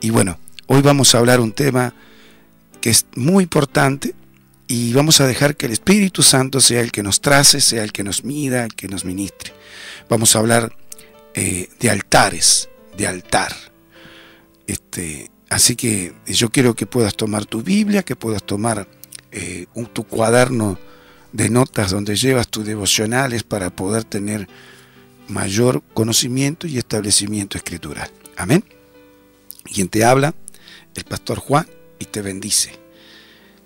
Y bueno, hoy vamos a hablar un tema que es muy importante y vamos a dejar que el Espíritu Santo sea el que nos trace, sea el que nos mida, el que nos ministre. Vamos a hablar de altares, de altar. Así que yo quiero que puedas tomar tu Biblia, que puedas tomar tu cuaderno de notas donde llevas tus devocionales para poder tener mayor conocimiento y establecimiento escritural. Amén. Quien te habla, el pastor Juan, y te bendice.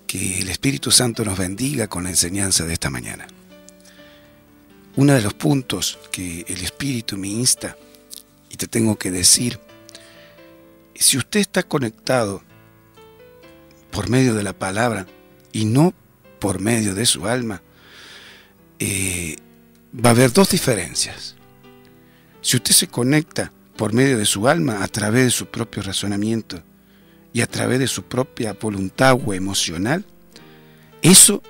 Que el Espíritu Santo nos bendiga con la enseñanza de esta mañana. Uno de los puntos que el Espíritu me insta, y te tengo que decir, si usted está conectado por medio de la palabra y no por medio de su alma, va a haber dos diferencias. Si usted se conecta por medio de su alma a través de su propio razonamiento y a través de su propia voluntad o emocional, eso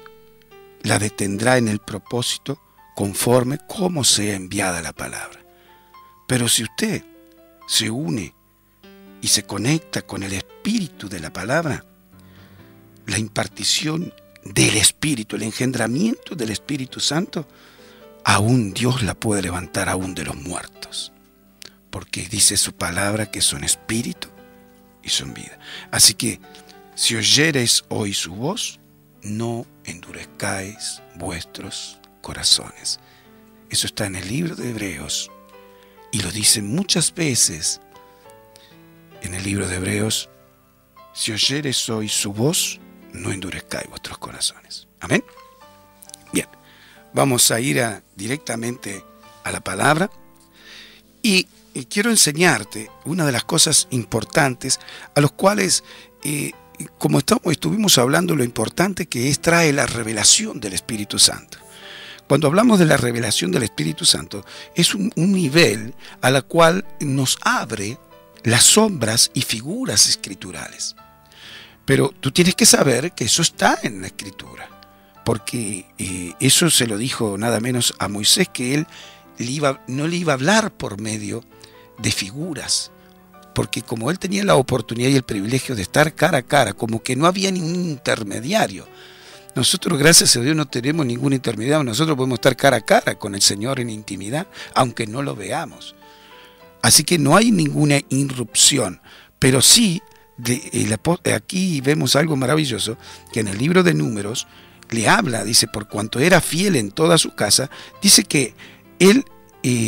la detendrá en el propósito conforme como sea enviada la palabra. Pero si usted se une y se conecta con el espíritu de la palabra, la impartición del Espíritu, el engendramiento del Espíritu Santo, aún Dios la puede levantar aún de los muertos, porque dice su palabra que son espíritu y son vida. Así que si oyereis hoy su voz, no endurezcáis vuestros corazones. Eso está en el libro de Hebreos y lo dice muchas veces en el libro de Hebreos: si oyereis hoy su voz, no endurezcáis vuestros corazones. Amén. Bien, vamos a ir directamente a la palabra y quiero enseñarte una de las cosas importantes a los cuales, como estuvimos hablando, lo importante que es trae la revelación del Espíritu Santo. Cuando hablamos de la revelación del Espíritu Santo, es un nivel a la cual nos abre las sombras y figuras escriturales. Pero tú tienes que saber que eso está en la Escritura, porque eso se lo dijo nada menos a Moisés, que él no le iba a hablar por medio de figuras, porque como él tenía la oportunidad y el privilegio de estar cara a cara, como que no había ningún intermediario. Nosotros, gracias a Dios, no tenemos ningún intermediario. Aquí podemos estar cara a cara con el Señor en intimidad, aunque no lo veamos. Así que no hay ninguna irrupción, pero sí, aquí vemos algo maravilloso, que en el libro de Números le habla, dice, por cuanto era fiel en toda su casa, dice que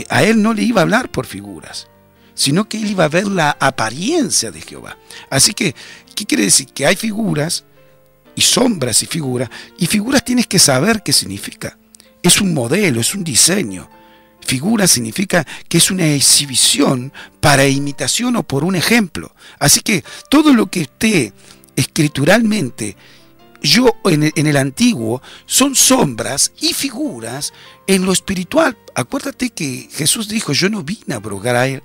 a él no le iba a hablar por figuras, sino que él iba a ver la apariencia de Jehová. Así que, ¿qué quiere decir? Que hay figuras y sombras y figuras tienes que saber qué significa. Es un modelo, es un diseño. Figura significa que es una exhibición para imitación o por un ejemplo. Así que todo lo que esté escrituralmente, en el antiguo, son sombras y figuras en lo espiritual. Acuérdate que Jesús dijo: yo no vine a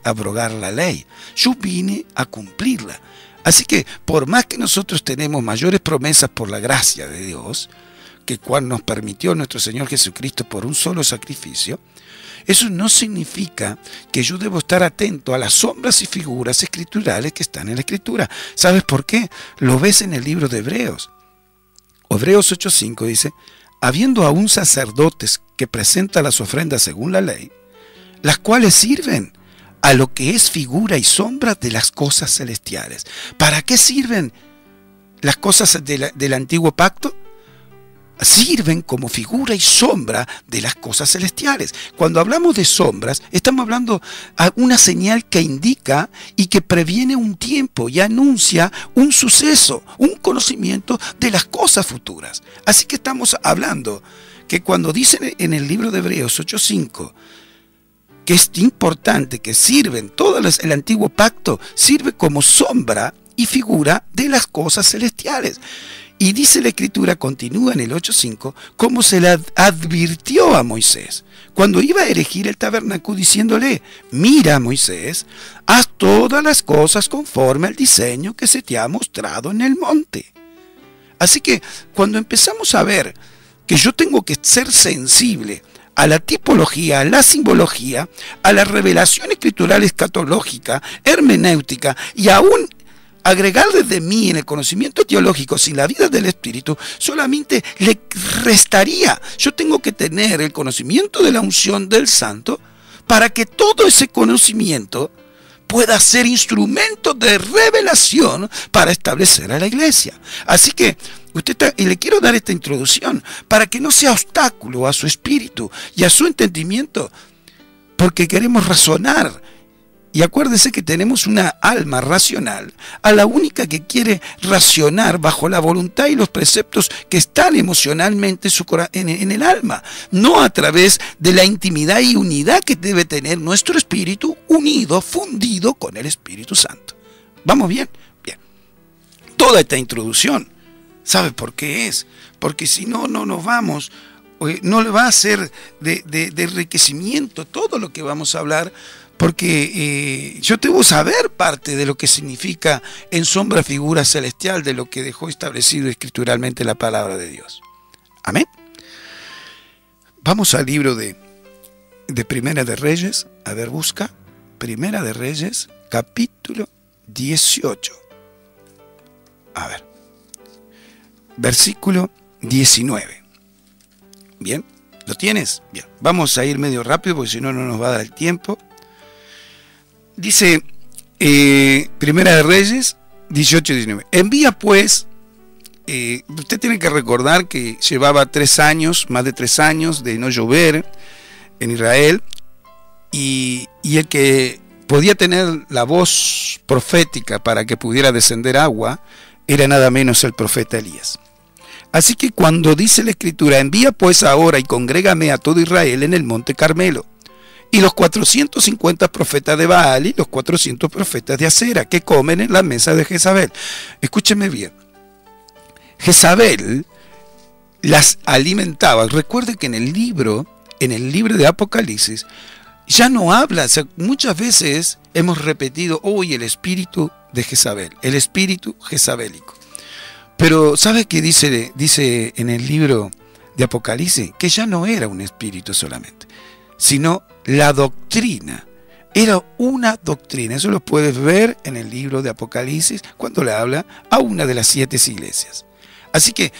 abrogar la ley, yo vine a cumplirla. Así que por más que nosotros tenemos mayores promesas por la gracia de Dios, que cual nos permitió nuestro Señor Jesucristo por un solo sacrificio, eso no significa que yo debo estar atento a las sombras y figuras escriturales que están en la Escritura. ¿Sabes por qué? Lo ves en el libro de Hebreos. Hebreos 8:5 dice: habiendo aún sacerdotes que presentan las ofrendas según la ley, las cuales sirven a lo que es figura y sombra de las cosas celestiales. ¿Para qué sirven las cosas del antiguo pacto? Sirven como figura y sombra de las cosas celestiales. Cuando hablamos de sombras, estamos hablando de una señal que indica y que previene un tiempo y anuncia un suceso, un conocimiento de las cosas futuras. Así que estamos hablando que cuando dicen en el libro de Hebreos 8:5 que es importante que sirven, el antiguo pacto sirve como sombra y figura de las cosas celestiales. Y dice la Escritura, continúa en el 8:5, como se le advirtió a Moisés cuando iba a erigir el tabernáculo, diciéndole: mira, Moisés, haz todas las cosas conforme al diseño que se te ha mostrado en el monte. Así que cuando empezamos a ver que yo tengo que ser sensible a la tipología, a la simbología, a la revelación escritural escatológica, hermenéutica y aún agregarle de mí en el conocimiento teológico sin la vida del Espíritu solamente le restaría. Yo tengo que tener el conocimiento de la unción del Santo para que todo ese conocimiento pueda ser instrumento de revelación para establecer a la iglesia. Así que y le quiero dar esta introducción para que no sea obstáculo a su espíritu y a su entendimiento, porque queremos razonar. Y acuérdese que tenemos una alma racional, a la única que quiere racionar bajo la voluntad y los preceptos que están emocionalmente en el alma, no a través de la intimidad y unidad que debe tener nuestro espíritu unido, fundido con el Espíritu Santo. ¿Vamos bien? Bien. Toda esta introducción, ¿sabe por qué es? Porque si no, no nos vamos, no le va a ser de enriquecimiento todo lo que vamos a hablar, porque yo debo saber parte de lo que significa en sombra figura celestial de lo que dejó establecido escrituralmente la palabra de Dios. Amén. Vamos al libro de Primera de Reyes. A ver, busca Primera de Reyes, capítulo 18. A ver, versículo 19. Bien, ¿lo tienes? Bien, vamos a ir medio rápido porque si no, no nos va a dar el tiempo. Dice Primera de Reyes 18-19. Envía pues, usted tiene que recordar que llevaba 3 años, más de 3 años de no llover en Israel, y el que podía tener la voz profética para que pudiera descender agua era nada menos el profeta Elías. Así que cuando dice la Escritura, envía pues ahora y congrégame a todo Israel en el monte Carmelo, y los 450 profetas de Baal y los 400 profetas de Acera que comen en la mesa de Jezabel. Escúcheme bien. Jezabel las alimentaba. Recuerde que en el libro de Apocalipsis ya no habla. O sea, muchas veces hemos repetido hoy el espíritu de Jezabel, el espíritu jezabélico. Pero ¿sabe qué dice en el libro de Apocalipsis? Que ya no era un espíritu solamente, sino la doctrina. Era una doctrina. Eso lo puedes ver en el libro de Apocalipsis cuando le habla a una de las 7 iglesias. Así que,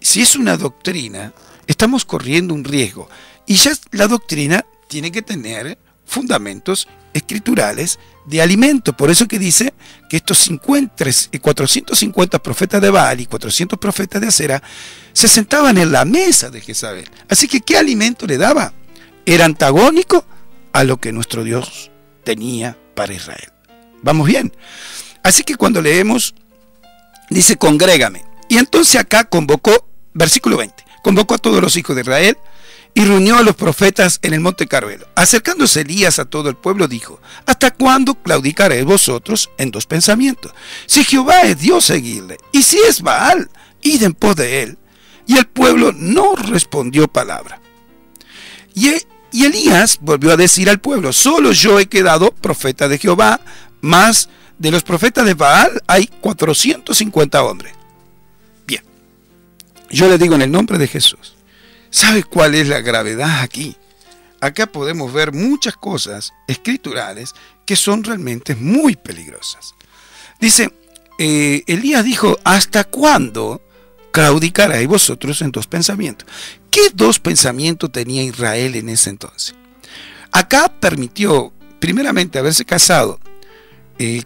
si es una doctrina, estamos corriendo un riesgo. Y ya la doctrina tiene que tener fundamentos escriturales de alimento. Por eso que dice que estos 450 profetas de Baal y 400 profetas de Acera se sentaban en la mesa de Jezabel. Así que, ¿qué alimento le daba? Era antagónico a lo que nuestro Dios tenía para Israel. ¿Vamos bien? Así que cuando leemos, dice, congrégame. Y entonces acá convocó, versículo 20, convocó a todos los hijos de Israel y reunió a los profetas en el monte Carmelo. Acercándose Elías a todo el pueblo, dijo, ¿hasta cuándo claudicaréis vosotros en 2 pensamientos? Si Jehová es Dios, seguidle, y si es Baal, id en pos de él. Y el pueblo no respondió palabra. Y Elías volvió a decir al pueblo, solo yo he quedado profeta de Jehová, más de los profetas de Baal hay 450 hombres. Bien, yo le digo en el nombre de Jesús, ¿sabe cuál es la gravedad aquí? Acá podemos ver muchas cosas escriturales que son realmente muy peligrosas. Dice, Elías dijo, ¿hasta cuándo claudicaréis vosotros en 2 pensamientos? ¿Qué 2 pensamientos tenía Israel en ese entonces? Acá permitió, primeramente, haberse casado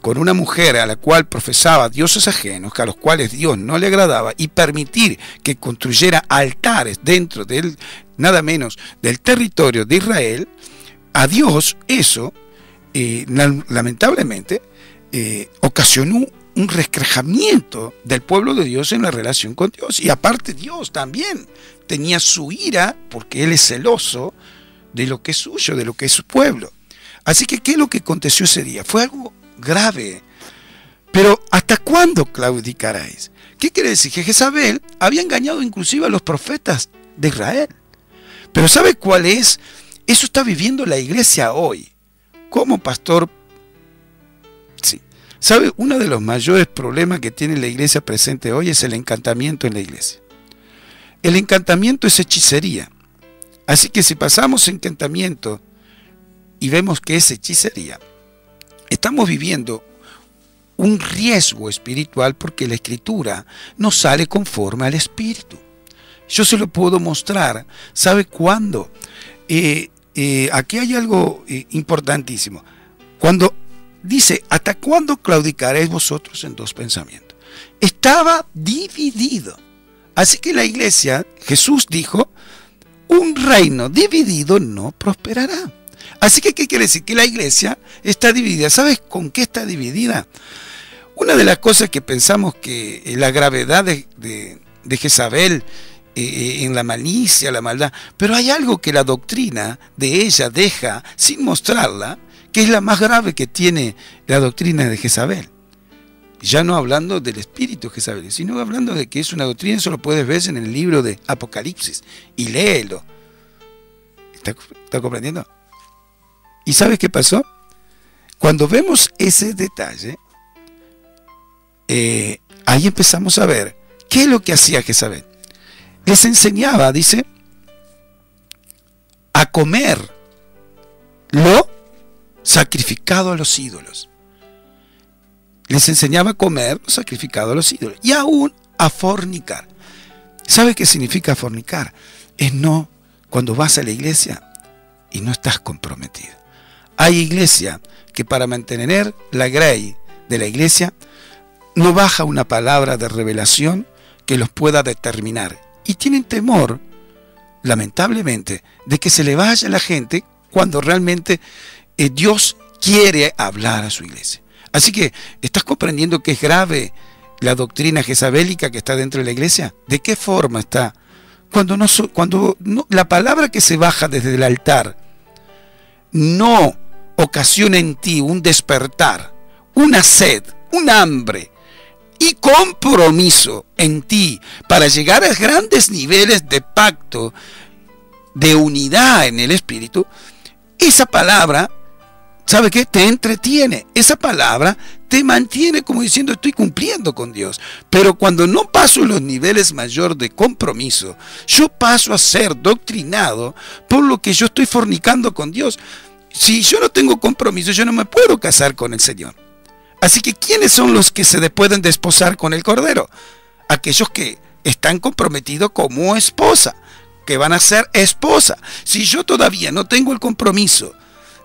con una mujer a la cual profesaba dioses ajenos, a los cuales Dios no le agradaba, y permitir que construyera altares dentro del, nada menos, del territorio de Israel. A Dios eso, lamentablemente, ocasionó un resquebrajamiento del pueblo de Dios en la relación con Dios. Y aparte Dios también tenía su ira, porque Él es celoso de lo que es suyo, de lo que es su pueblo. Así que, ¿qué es lo que aconteció ese día? Fue algo grave. Pero, ¿hasta cuándo claudicaréis? ¿Qué quiere decir? Que Jezabel había engañado inclusive a los profetas de Israel. Pero ¿sabe cuál es? Eso está viviendo la iglesia hoy. Como pastor, sí. ¿Sabe? Uno de los mayores problemas que tiene la iglesia presente hoy es el encantamiento en la iglesia. El encantamiento es hechicería. Así que si pasamos encantamiento y vemos que es hechicería, estamos viviendo un riesgo espiritual porque la escritura no sale conforme al espíritu. Yo se lo puedo mostrar. ¿Sabe cuándo? Aquí hay algo importantísimo. Cuando dice, ¿hasta cuándo claudicaréis vosotros en dos pensamientos? Estaba dividido. Así que la iglesia, Jesús dijo, un reino dividido no prosperará. Así que, ¿qué quiere decir? Que la iglesia está dividida. ¿Sabes con qué está dividida? Una de las cosas que pensamos que la gravedad de Jezabel en la malicia, la maldad, pero hay algo que la doctrina de ella deja sin mostrarla, que es la más grave que tiene la doctrina de Jezabel. Ya no hablando del espíritu Jezabel, sino hablando de que es una doctrina, eso lo puedes ver en el libro de Apocalipsis, y léelo. ¿Está comprendiendo? ¿Y sabes qué pasó? Cuando vemos ese detalle, ahí empezamos a ver qué es lo que hacía Jezabel. Les enseñaba, dice, a comer lo sacrificado a los ídolos. Les enseñaba a comer lo sacrificado a los ídolos. Y aún a fornicar. ¿Sabe qué significa fornicar? Es no, cuando vas a la iglesia y no estás comprometido. Hay iglesia que para mantener la grey de la iglesia no baja una palabra de revelación que los pueda determinar. Y tienen temor, lamentablemente, de que se le vaya la gente cuando realmente Dios quiere hablar a su iglesia. Así que, ¿estás comprendiendo que es grave la doctrina jezabélica que está dentro de la iglesia? ¿De qué forma está? Cuando la palabra que se baja desde el altar no ocasiona en ti un despertar, una sed, un hambre y compromiso en ti para llegar a grandes niveles de pacto, de unidad en el espíritu, esa palabra, ¿sabe qué? Te entretiene. Esa palabra te mantiene como diciendo estoy cumpliendo con Dios. Pero cuando no paso los niveles mayores de compromiso, yo paso a ser doctrinado por lo que yo estoy fornicando con Dios. Si yo no tengo compromiso, yo no me puedo casar con el Señor. Así que, ¿quiénes son los que se pueden desposar con el Cordero? Aquellos que están comprometidos como esposa, que van a ser esposa. Si yo todavía no tengo el compromiso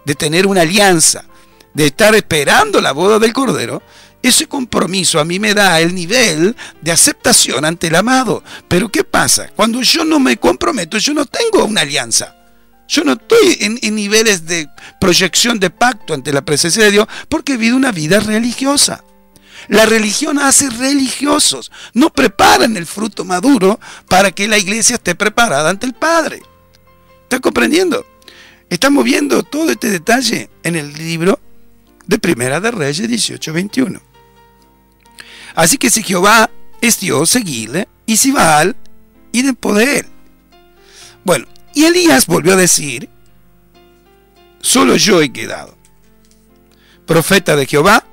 de tener una alianza, de estar esperando la boda del Cordero, ese compromiso a mí me da el nivel de aceptación ante el amado. Pero ¿qué pasa? Cuando yo no me comprometo, yo no tengo una alianza. Yo no estoy en niveles de proyección de pacto ante la presencia de Dios porque he vivido una vida religiosa. La religión hace religiosos, no preparan el fruto maduro para que la iglesia esté preparada ante el Padre. ¿Está comprendiendo? Estamos viendo todo este detalle en el libro de Primera de Reyes 18:21. Así que si Jehová es Dios, seguidle, y si Baal, id en pos de él. Bueno, y Elías volvió a decir, solo yo he quedado, profeta de Jehová,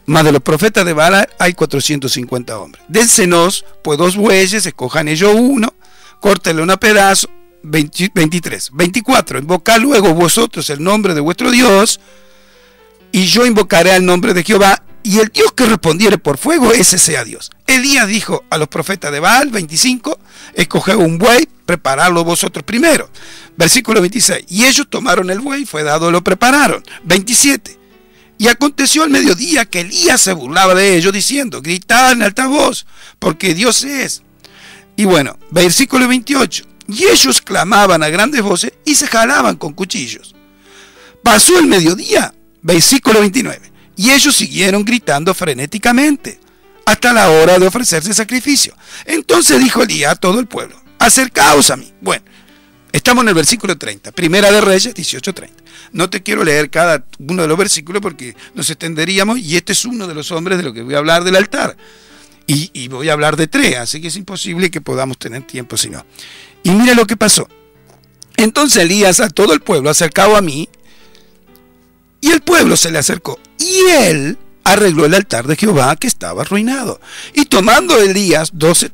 más de los profetas de Baal hay 450 hombres. Dénsenos pues 2 bueyes, escojan ellos uno, córtenle un pedazo. 23, 24, invocad luego vosotros el nombre de vuestro Dios, y yo invocaré el nombre de Jehová, y el Dios que respondiere por fuego, ese sea Dios. Elías dijo a los profetas de Baal, 25, escoged un buey, preparadlo vosotros primero. Versículo 26, y ellos tomaron el buey, fue dado, lo prepararon. 27, y aconteció al mediodía que Elías se burlaba de ellos, diciendo, gritad en alta voz, porque Dios es. Y bueno, versículo 28, y ellos clamaban a grandes voces y se jalaban con cuchillos. Pasó el mediodía, versículo 29, y ellos siguieron gritando frenéticamente hasta la hora de ofrecerse sacrificio. Entonces dijo Elías a todo el pueblo, acercaos a mí. Bueno, estamos en el versículo 30, Primera de Reyes 18:30. No te quiero leer cada uno de los versículos porque nos extenderíamos, y este es uno de los hombres de lo que voy a hablar del altar. Y voy a hablar de 3, así que es imposible que podamos tener tiempo si no. Y mira lo que pasó. Entonces Elías a todo el pueblo acercado a mí, y el pueblo se le acercó, y él arregló el altar de Jehová que estaba arruinado. Y tomando Elías 12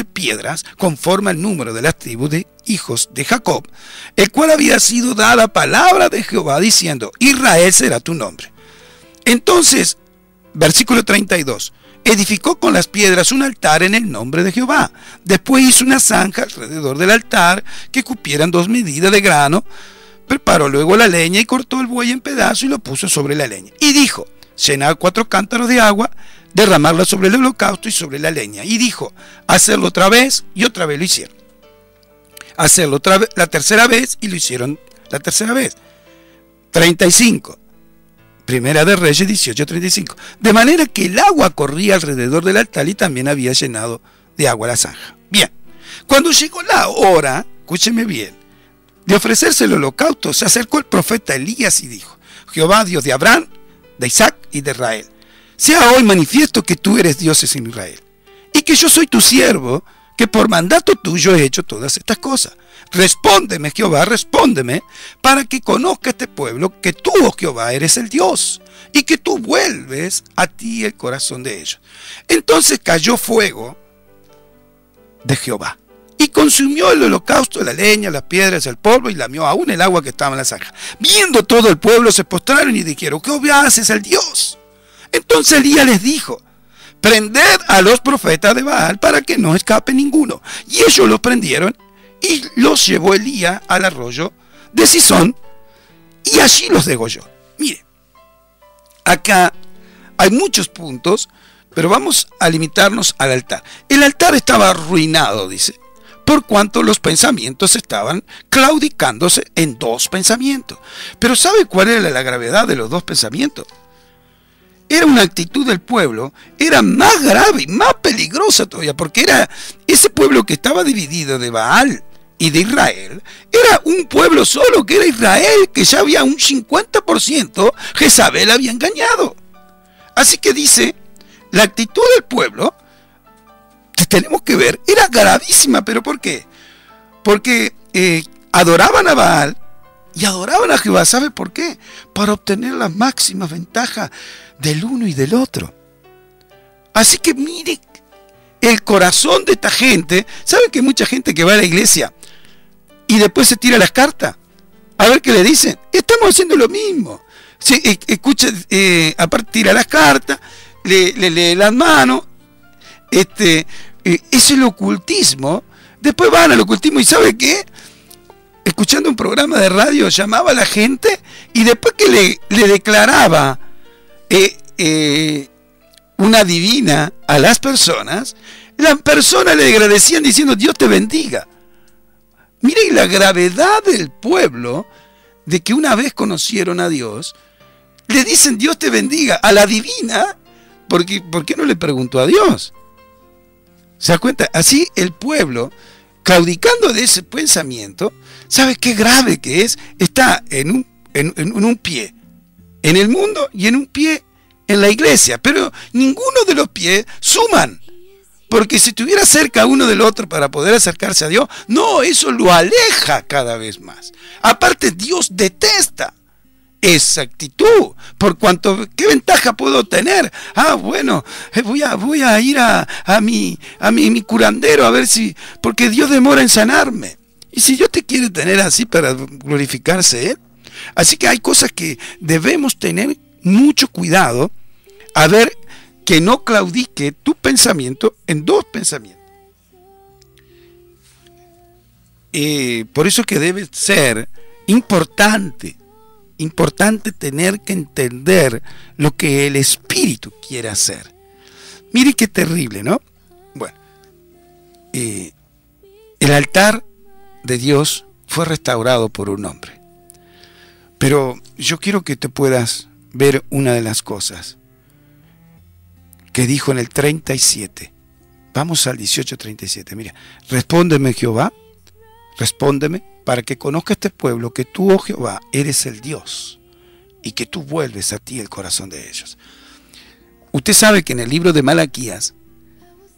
piedras, conforme al número de las tribus de hijos de Jacob, el cual había sido dada palabra de Jehová, diciendo, Israel será tu nombre. Entonces, versículo 32. Edificó con las piedras un altar en el nombre de Jehová. Después hizo una zanja alrededor del altar que cupieran 2 medidas de grano. Preparó luego la leña y cortó el buey en pedazos y lo puso sobre la leña. Y dijo: llenad 4 cántaros de agua, derramarla sobre el holocausto y sobre la leña. Y dijo: hacerlo otra vez, y otra vez lo hicieron. Hacerlo otra vez, la tercera vez, y lo hicieron la tercera vez. 35. Primera de Reyes 18:35. De manera que el agua corría alrededor del altar y también había llenado de agua la zanja. Bien, cuando llegó la hora, escúcheme bien, de ofrecerse el holocausto, se acercó el profeta Elías y dijo: Jehová, Dios de Abraham, de Isaac y de Israel, sea hoy manifiesto que tú eres Dios en Israel, y que yo soy tu siervo, que por mandato tuyo he hecho todas estas cosas. Respóndeme, Jehová, respóndeme, para que conozca este pueblo que tú, oh Jehová, eres el Dios, y que tú vuelves a ti el corazón de ellos. Entonces cayó fuego de Jehová, y consumió el holocausto, la leña, las piedras, el polvo, y lamió aún el agua que estaba en la zanja. Viendo todo el pueblo, se postraron y dijeron: Jehová es el Dios. Entonces Elías les dijo: prended a los profetas de Baal para que no escape ninguno. Y ellos los prendieron y los llevó Elías al arroyo de Cisón y allí los degolló. Mire, acá hay muchos puntos, pero vamos a limitarnos al altar. El altar estaba arruinado, dice, por cuanto los pensamientos estaban claudicándose en 2 pensamientos. Pero ¿sabe cuál era la gravedad de los 2 pensamientos? Era una actitud del pueblo, era más grave y más peligrosa todavía, porque era ese pueblo que estaba dividido de Baal y de Israel, era un pueblo solo, que era Israel, que ya había un 50%, Jezabel había engañado. Así que dice, la actitud del pueblo, que tenemos que ver, era gravísima. ¿Pero por qué? Porque adoraban a Baal y adoraban a Jehová. ¿Sabe por qué? Para obtener las máximas ventajas del uno y del otro. Así que mire el corazón de esta gente. ¿Sabe que hay mucha gente que va a la iglesia y después se tira las cartas? A ver qué le dicen. Estamos haciendo lo mismo. Sí, escucha, aparte tira las cartas, le lee las manos. Eso es el ocultismo. Después van al ocultismo y ¿sabe qué? Escuchando un programa de radio, llamaba a la gente y después que le declaraba una divina a las personas le agradecían diciendo: Dios te bendiga. Miren la gravedad del pueblo, de que una vez conocieron a Dios, le dicen Dios te bendiga a la divina. ¿Por qué no le preguntó a Dios? ¿Se da cuenta? Así el pueblo, claudicando de ese pensamiento, ¿sabe qué grave que es? Está en un pie en el mundo y en un pie en la iglesia, pero ninguno de los pies suman, porque si estuviera cerca uno del otro para poder acercarse a Dios, no, eso lo aleja cada vez más. Aparte, Dios detesta esa actitud, por cuanto, ¿qué ventaja puedo tener? Bueno, voy a ir a mi curandero a ver si, porque Dios demora en sanarme. Y si Dios te quiere tener así para glorificarse Él. Así que hay cosas que debemos tener mucho cuidado, a ver que no claudique tu pensamiento en 2 pensamientos. Por eso que debe ser importante tener que entender lo que el Espíritu quiere hacer. Mire qué terrible, ¿no? Bueno, el altar de Dios fue restaurado por un hombre. Pero yo quiero que te puedas ver una de las cosas que dijo en el 37. Vamos al 18:37. Mira, respóndeme, Jehová, respóndeme, para que conozca este pueblo que tú, oh Jehová, eres el Dios, y que tú vuelves a ti el corazón de ellos. Usted sabe que en el libro de Malaquías,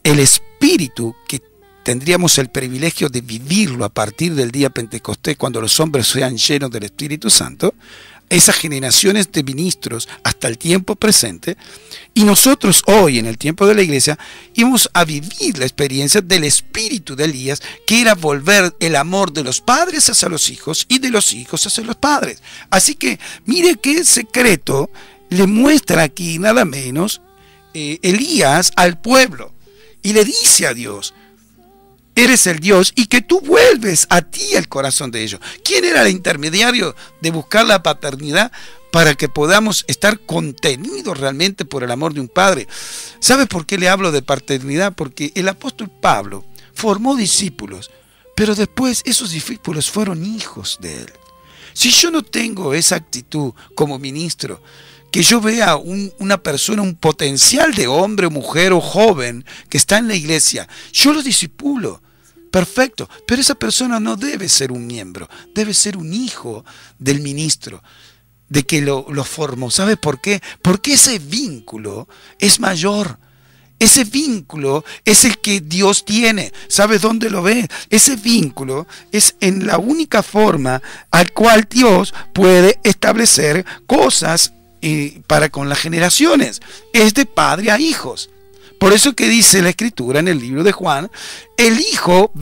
el espíritu que tendríamos el privilegio de vivirlo a partir del día Pentecostés, cuando los hombres sean llenos del Espíritu Santo, esas generaciones de ministros hasta el tiempo presente, y nosotros hoy en el tiempo de la iglesia íbamos a vivir la experiencia del espíritu de Elías, que era volver el amor de los padres hacia los hijos y de los hijos hacia los padres. Así que mire qué secreto le muestra aquí nada menos Elías al pueblo y le dice a Dios: eres el Dios y que tú vuelves a ti el corazón de ellos. ¿Quién era el intermediario de buscar la paternidad para que podamos estar contenidos realmente por el amor de un padre? ¿Sabes por qué le hablo de paternidad? Porque el apóstol Pablo formó discípulos, pero después esos discípulos fueron hijos de él. Si yo no tengo esa actitud como ministro, que yo vea una persona, un potencial de hombre, mujer o joven que está en la iglesia, yo lo discipulo, perfecto, pero esa persona no debe ser un miembro, debe ser un hijo del ministro, de que lo formó. ¿Sabe por qué? Porque ese vínculo es mayor. Ese vínculo es el que Dios tiene. ¿Sabes dónde lo ve? Ese vínculo es en la única forma al cual Dios puede establecer cosas para con las generaciones. Es de padre a hijos. Por eso que dice la Escritura en el libro de Juan: el hijo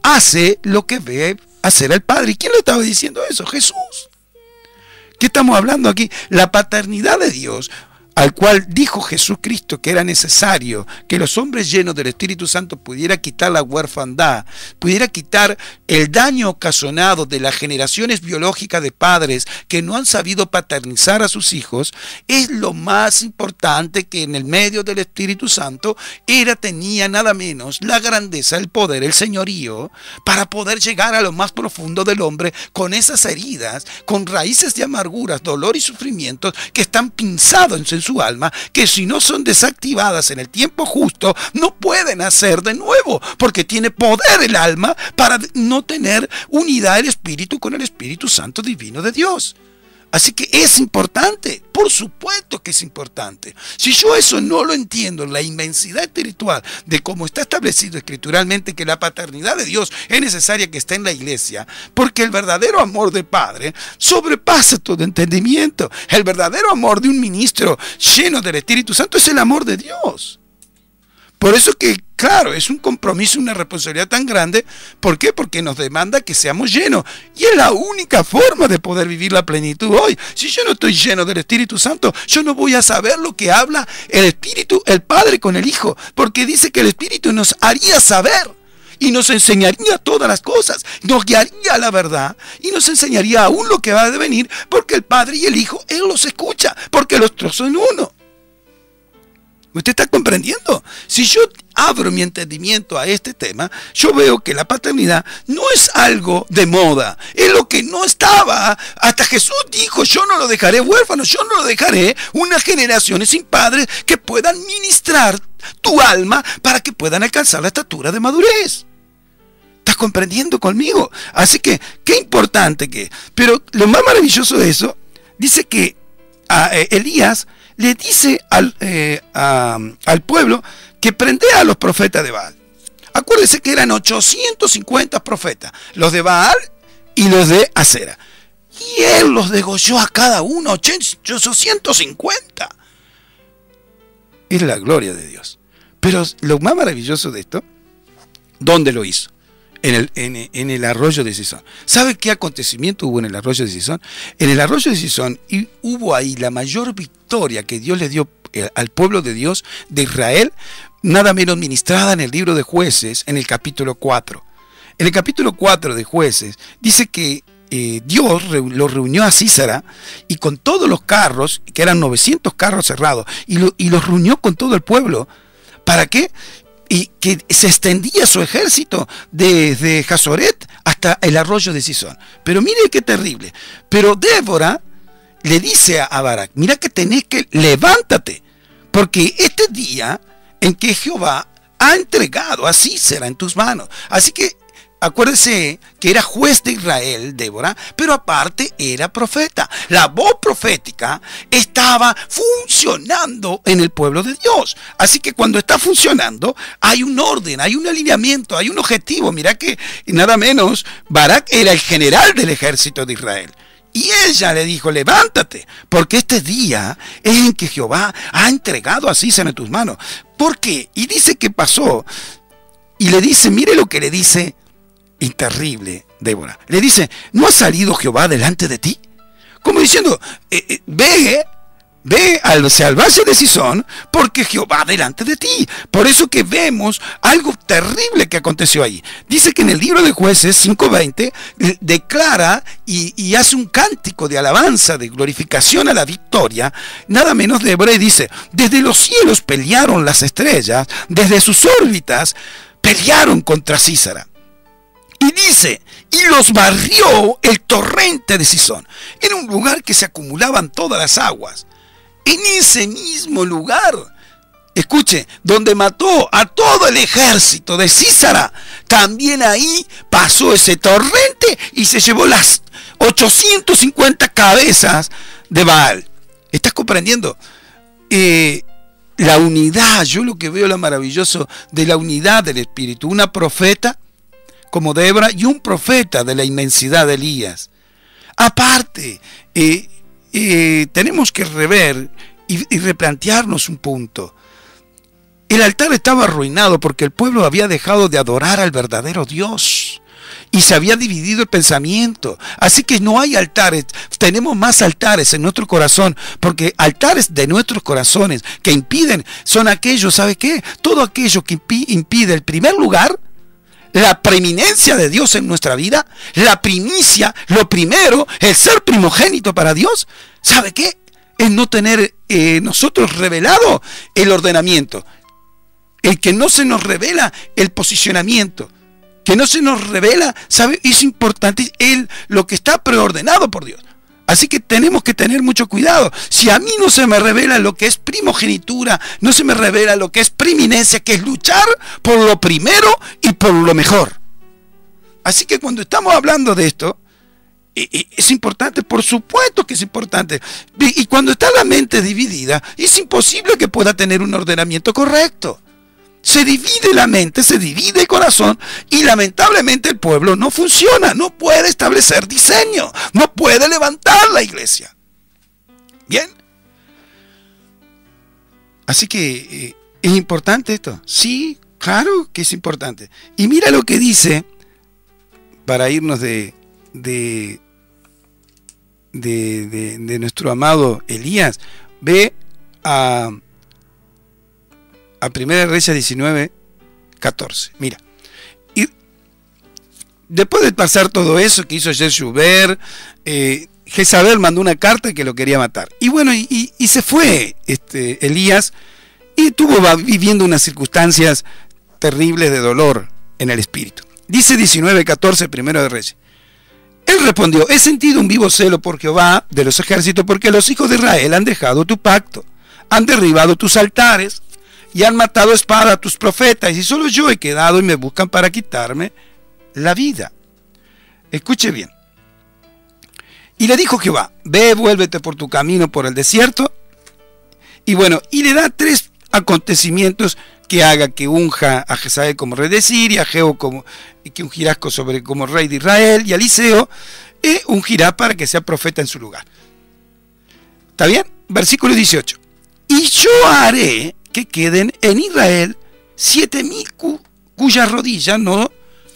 hace lo que ve hacer el padre. ¿Y quién lo estaba diciendo eso? Jesús. ¿Qué estamos hablando aquí? La paternidad de Dios, al cual dijo Jesucristo que era necesario que los hombres llenos del Espíritu Santo pudiera quitar la huerfandad, pudiera quitar el daño ocasionado de las generaciones biológicas de padres que no han sabido paternizar a sus hijos, es lo más importante. Que en el medio del Espíritu Santo tenía nada menos la grandeza, el poder, el señorío, para poder llegar a lo más profundo del hombre con esas heridas, con raíces de amarguras, dolor y sufrimientos que están pinzados en su alma, que si no son desactivadas en el tiempo justo, no pueden hacer de nuevo, porque tiene poder el alma para no tener unidad el espíritu con el Espíritu Santo divino de Dios. Así que es importante, por supuesto que es importante. Si yo eso no lo entiendo, la inmensidad espiritual de cómo está establecido escrituralmente que la paternidad de Dios es necesaria que esté en la iglesia, porque el verdadero amor de padre sobrepasa todo entendimiento. El verdadero amor de un ministro lleno del Espíritu Santo es el amor de Dios. Por eso que, claro, es un compromiso, una responsabilidad tan grande. ¿Por qué? Porque nos demanda que seamos llenos. Y es la única forma de poder vivir la plenitud hoy. Si yo no estoy lleno del Espíritu Santo, yo no voy a saber lo que habla el Espíritu, el Padre con el Hijo. Porque dice que el Espíritu nos haría saber y nos enseñaría todas las cosas. Nos guiaría a la verdad y nos enseñaría aún lo que va a venir, porque el Padre y el Hijo, Él los escucha, porque los dos son uno. ¿Usted está comprendiendo? Si yo abro mi entendimiento a este tema, yo veo que la paternidad no es algo de moda, es lo que no estaba. Hasta Jesús dijo: yo no lo dejaré huérfano, yo no lo dejaré unas generaciones sin padres que puedan ministrar tu alma para que puedan alcanzar la estatura de madurez. ¿Estás comprendiendo conmigo? Así que, qué importante que es. Pero lo más maravilloso de eso, dice que Elías le dice al pueblo que prendea a los profetas de Baal. Acuérdense que eran 850 profetas, los de Baal y los de Acera. Y él los degolló a cada uno, 850. Es la gloria de Dios. Pero lo más maravilloso de esto, ¿dónde lo hizo? En el arroyo de Cisón. ¿Sabe qué acontecimiento hubo en el arroyo de Cisón? En el arroyo de Cisón hubo ahí la mayor victoria que Dios le dio al pueblo de Dios, de Israel, nada menos ministrada en el libro de Jueces, en el capítulo 4. En el capítulo 4 de Jueces, dice que Dios lo reunió a Sísara y con todos los carros, que eran 900 carros cerrados, y los reunió con todo el pueblo. ¿Para qué? Y que se extendía su ejército desde Hazoret hasta el arroyo de Cisón. Pero mire qué terrible. Pero Débora le dice a Barak: mira que tenés que levántate, porque este día en que Jehová ha entregado a Sísara en tus manos. Así que acuérdese que era juez de Israel, Débora, pero aparte era profeta. La voz profética estaba funcionando en el pueblo de Dios. Así que cuando está funcionando, hay un orden, hay un alineamiento, hay un objetivo. Mira que nada menos, Barak era el general del ejército de Israel. Y ella le dijo: levántate, porque este día es en que Jehová ha entregado a Sísara en tus manos. ¿Por qué? Y dice que pasó, y le dice, mire lo que le dice, y terrible, Débora. Le dice: ¿no ha salido Jehová delante de ti? Como diciendo, ve ve hacia el valle de Cisón, porque Jehová delante de ti. Por eso que vemos algo terrible que aconteció ahí. Dice que en el libro de Jueces 5:20 declara y hace un cántico de alabanza, de glorificación a la victoria, nada menos de hebreo, y dice: desde los cielos pelearon las estrellas, desde sus órbitas pelearon contra Sísara. Y dice, y los barrió el torrente de Cisón. Era un lugar que se acumulaban todas las aguas. En ese mismo lugar, escuche, donde mató a todo el ejército de Sísara, también ahí pasó ese torrente y se llevó las 850 cabezas de Baal. ¿Estás comprendiendo? La unidad, yo lo que veo lo maravilloso de la unidad del Espíritu. Una profeta como Débora y un profeta de la inmensidad de Elías. Aparte, tenemos que rever y replantearnos un punto. El altar estaba arruinado porque el pueblo había dejado de adorar al verdadero Dios y se había dividido el pensamiento. Así que no hay altares, tenemos más altares en nuestro corazón, porque altares de nuestros corazones que impiden son aquellos, ¿sabe qué? Todo aquello que impide el primer lugar, la preeminencia de Dios en nuestra vida, la primicia, lo primero, el ser primogénito para Dios. ¿Sabe qué? Es no tener nosotros revelado el ordenamiento. El que no se nos revela el posicionamiento, que no se nos revela, ¿sabe? Es importante lo que está preordenado por Dios. Así que tenemos que tener mucho cuidado. Si a mí no se me revela lo que es primogenitura, no se me revela lo que es preeminencia, que es luchar por lo primero y por lo mejor. Así que cuando estamos hablando de esto, es importante, por supuesto que es importante. Y cuando está la mente dividida, es imposible que pueda tener un ordenamiento correcto. Se divide la mente, se divide el corazón y lamentablemente el pueblo no funciona, no puede establecer diseño, no puede levantar la iglesia. ¿Bien? Así que ¿es importante esto? Sí, claro que es importante. Y mira lo que dice, para irnos de nuestro amado Elías. Ve a 1 Reyes 19:14. Mira, y después de pasar todo eso que hizo Jezabel, Jezabel mandó una carta que lo quería matar. Y bueno, y se fue Elías y estuvo viviendo unas circunstancias terribles de dolor en el espíritu. Dice 19:14, 1 de Reyes. Él respondió: he sentido un vivo celo por Jehová de los ejércitos, porque los hijos de Israel han dejado tu pacto, han derribado tus altares y han matado a espada a tus profetas, y solo yo he quedado y me buscan para quitarme la vida. Escuche bien. Y le dijo Jehová: ve, vuélvete por tu camino por el desierto. Y bueno, y le da 3 acontecimientos que haga: que unja a Jezabel como rey de Siria, a Jehú que ungirás como rey de Israel, y a Eliseo ungirá para que sea profeta en su lugar. ¿Está bien? Versículo 18. Y yo haré que queden en Israel 7000 cuyas rodillas no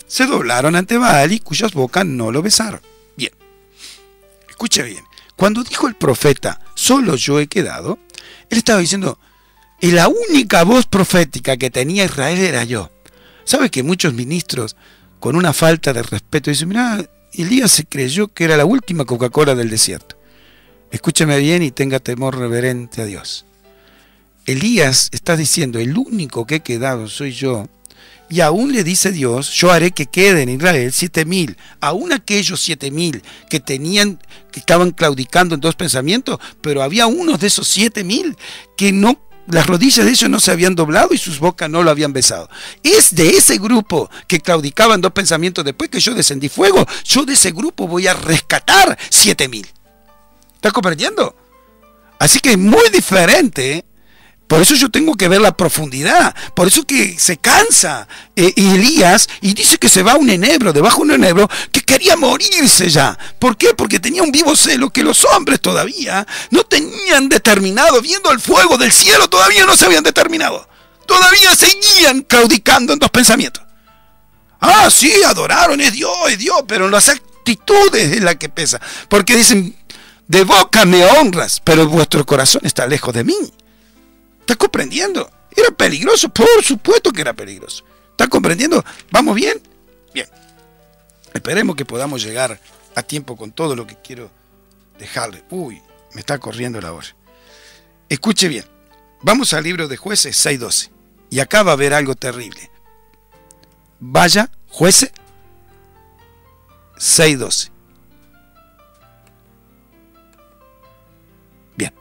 se doblaron ante Baal y cuyas bocas no lo besaron. Bien, escuche bien. Cuando dijo el profeta: solo yo he quedado, él estaba diciendo: y la única voz profética que tenía Israel era yo. ¿Sabe que muchos ministros, con una falta de respeto, dicen: mira, Elías se creyó que era la última Coca-Cola del desierto? Escúcheme bien y tenga temor reverente a Dios. Elías está diciendo: el único que he quedado soy yo. Y aún le dice Dios: yo haré que queden en Israel 7000. Aún aquellos 7000 que estaban claudicando en 2 pensamientos, pero había unos de esos 7000 que no, las rodillas de ellos no se habían doblado y sus bocas no lo habían besado. Es de ese grupo que claudicaba en 2 pensamientos. Después que yo descendí fuego, yo de ese grupo voy a rescatar 7000. ¿Estás comprendiendo? Así que es muy diferente. Por eso yo tengo que ver la profundidad. Por eso que se cansa Elías y dice que se va a un enebro, debajo de un enebro, que quería morirse ya. ¿Por qué? Porque tenía un vivo celo que los hombres todavía no tenían determinado. Viendo el fuego del cielo, todavía no se habían determinado. Todavía seguían claudicando en 2 pensamientos. Ah, sí, adoraron, es Dios, pero en las actitudes es la que pesa. Porque dicen: De boca me honras, pero vuestro corazón está lejos de mí. ¿Estás comprendiendo? Era peligroso, por supuesto que era peligroso. ¿Estás comprendiendo? ¿Vamos bien? Bien. Esperemos que podamos llegar a tiempo con todo lo que quiero dejarle. Uy, me está corriendo la hora. Escuche bien. Vamos al libro de Jueces 6:12. Y acá va a haber algo terrible. Vaya, Jueces 6:12. Bien.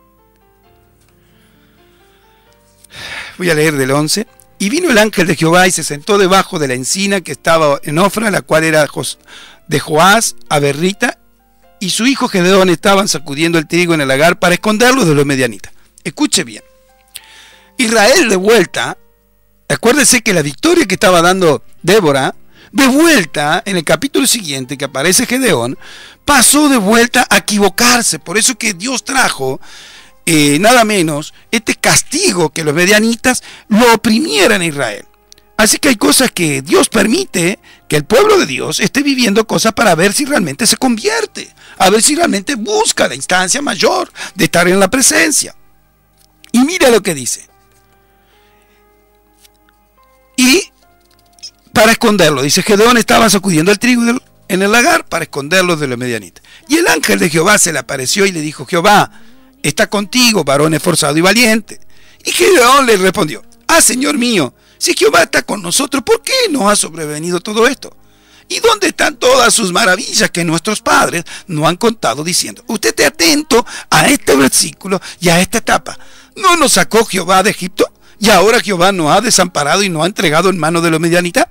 Voy a leer del 11. Y vino el ángel de Jehová y se sentó debajo de la encina que estaba en Ofra, la cual era de Joás a Berrita, y su hijo Gedeón estaban sacudiendo el trigo en el lagar para esconderlo de los medianitas. Escuche bien. Israel de vuelta, acuérdese que la victoria que estaba dando Débora, de vuelta en el capítulo siguiente que aparece Gedeón, pasó de vuelta a equivocarse. Por eso que Dios trajo nada menos este castigo, que los medianitas lo oprimieran a Israel. Así que hay cosas que Dios permite que el pueblo de Dios esté viviendo cosas para ver si realmente se convierte, a ver si realmente busca la instancia mayor de estar en la presencia. Y mira lo que dice. Y para esconderlo, dice, Gedeón estaba sacudiendo el trigo en el lagar para esconderlo de los medianitas. Y el ángel de Jehová se le apareció y le dijo, Jehová está contigo, varón esforzado y valiente. Y Gedeón le respondió, Señor mío, si Jehová está con nosotros, ¿por qué nos ha sobrevenido todo esto? ¿Y dónde están todas sus maravillas que nuestros padres nos han contado diciendo? Usted esté atento a este versículo y a esta etapa. ¿No nos sacó Jehová de Egipto? ¿Y ahora Jehová nos ha desamparado y nos ha entregado en manos de los medianitas?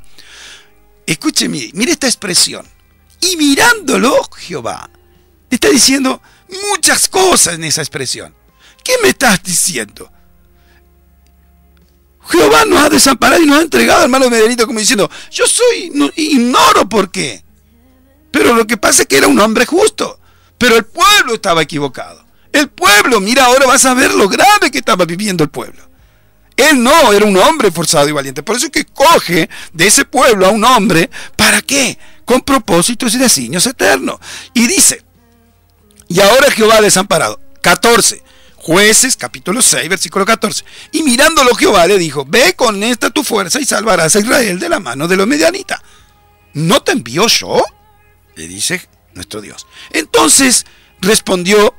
Escúcheme, mire esta expresión. Y mirándolo Jehová. Le está diciendo muchas cosas en esa expresión. ¿Qué me estás diciendo? Jehová nos ha desamparado y nos ha entregado en manos de medianitas, como diciendo, yo ignoro por qué. Pero lo que pasa es que era un hombre justo. Pero el pueblo estaba equivocado. El pueblo, mira, ahora vas a ver lo grave que estaba viviendo el pueblo. Él no, era un hombre forzado y valiente. Por eso es que coge de ese pueblo a un hombre, ¿para qué? Con propósitos y designios eternos. Y dice, y ahora Jehová ha desamparado. 14. Jueces, capítulo 6, versículo 14. Y mirándolo Jehová le dijo, ve con esta tu fuerza y salvarás a Israel de la mano de los medianitas. ¿No te envío yo? Le dice nuestro Dios. Entonces respondió,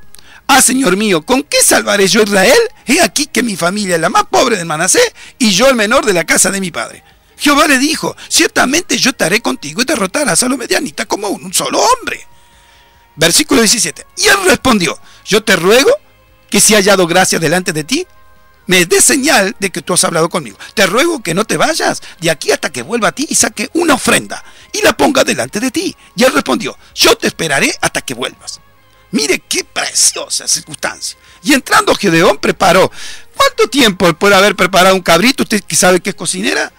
Señor mío, ¿con qué salvaré yo a Israel? He aquí que mi familia es la más pobre de Manasés y yo el menor de la casa de mi padre. Jehová le dijo, ciertamente yo estaré contigo y derrotarás a los medianitas como un solo hombre. Versículo 17. Y él respondió, yo te ruego que si he hallado gracia delante de ti, me des señal de que tú has hablado conmigo. Te ruego que no te vayas de aquí hasta que vuelva a ti y saque una ofrenda y la ponga delante de ti. Y él respondió, yo te esperaré hasta que vuelvas. Mire qué preciosa circunstancia. Y entrando Gedeón preparó. ¿Cuánto tiempo puede haber preparado un cabrito? Usted que sabe que es cocinera.